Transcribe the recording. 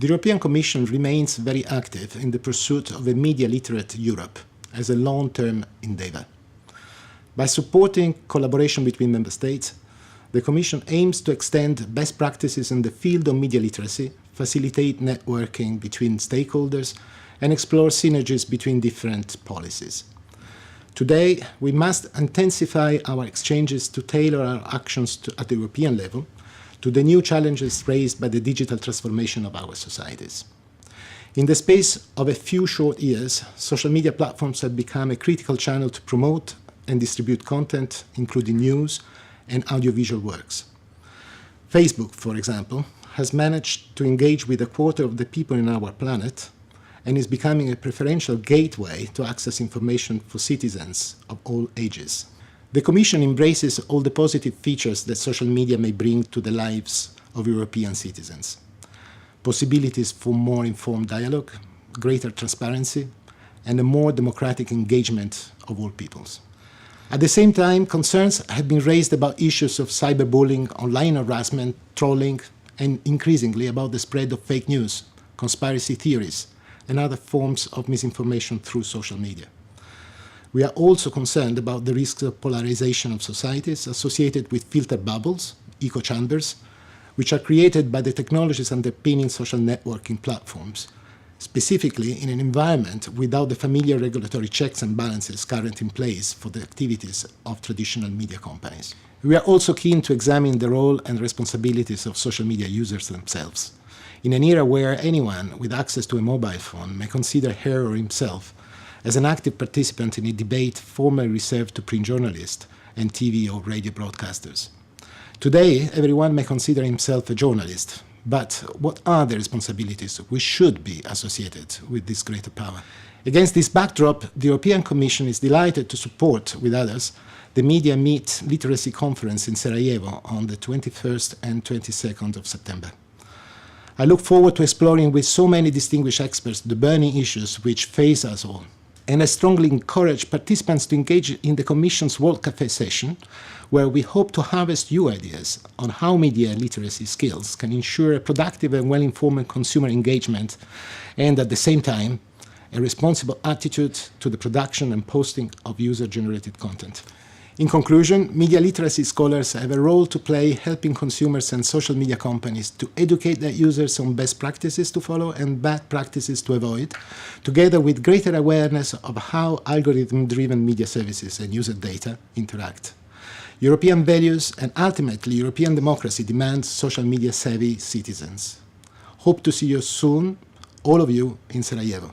The European Commission remains very active in the pursuit of a media-literate Europe as a long-term endeavour. By supporting collaboration between Member States, the Commission aims to extend best practices in the field of media literacy, facilitate networking between stakeholders, and explore synergies between different policies. Today, we must intensify our exchanges to tailor our actions at the European level to the new challenges raised by the digital transformation of our societies. In the space of a few short years, social media platforms have become a critical channel to promote and distribute content, including news and audiovisual works. Facebook, for example, has managed to engage with a quarter of the people in our planet and is becoming a preferential gateway to access information for citizens of all ages. The Commission embraces all the positive features that social media may bring to the lives of European citizens. Possibilities for more informed dialogue, greater transparency, and a more democratic engagement of all peoples. At the same time, concerns have been raised about issues of cyberbullying, online harassment, trolling, and increasingly about the spread of fake news, conspiracy theories, and other forms of misinformation through social media. We are also concerned about the risks of polarization of societies associated with filter bubbles, echo chambers, which are created by the technologies underpinning social networking platforms, specifically in an environment without the familiar regulatory checks and balances currently in place for the activities of traditional media companies. We are also keen to examine the role and responsibilities of social media users themselves, in an era where anyone with access to a mobile phone may consider her or himself as an active participant in a debate formerly reserved to print journalists and TV or radio broadcasters. Today, everyone may consider himself a journalist, but what are the responsibilities which should be associated with this greater power? Against this backdrop, the European Commission is delighted to support, with others, the Media Meet Literacy Conference in Sarajevo on the 21st and 22nd of September. I look forward to exploring with so many distinguished experts the burning issues which face us all. And I strongly encourage participants to engage in the Commission's World Cafe session, where we hope to harvest new ideas on how media literacy skills can ensure a productive and well-informed consumer engagement and, at the same time, a responsible attitude to the production and posting of user-generated content. In conclusion, media literacy scholars have a role to play helping consumers and social media companies to educate their users on best practices to follow and bad practices to avoid, together with greater awareness of how algorithm-driven media services and user data interact. European values and ultimately European democracy demand social media-savvy citizens. Hope to see you soon, all of you, in Sarajevo.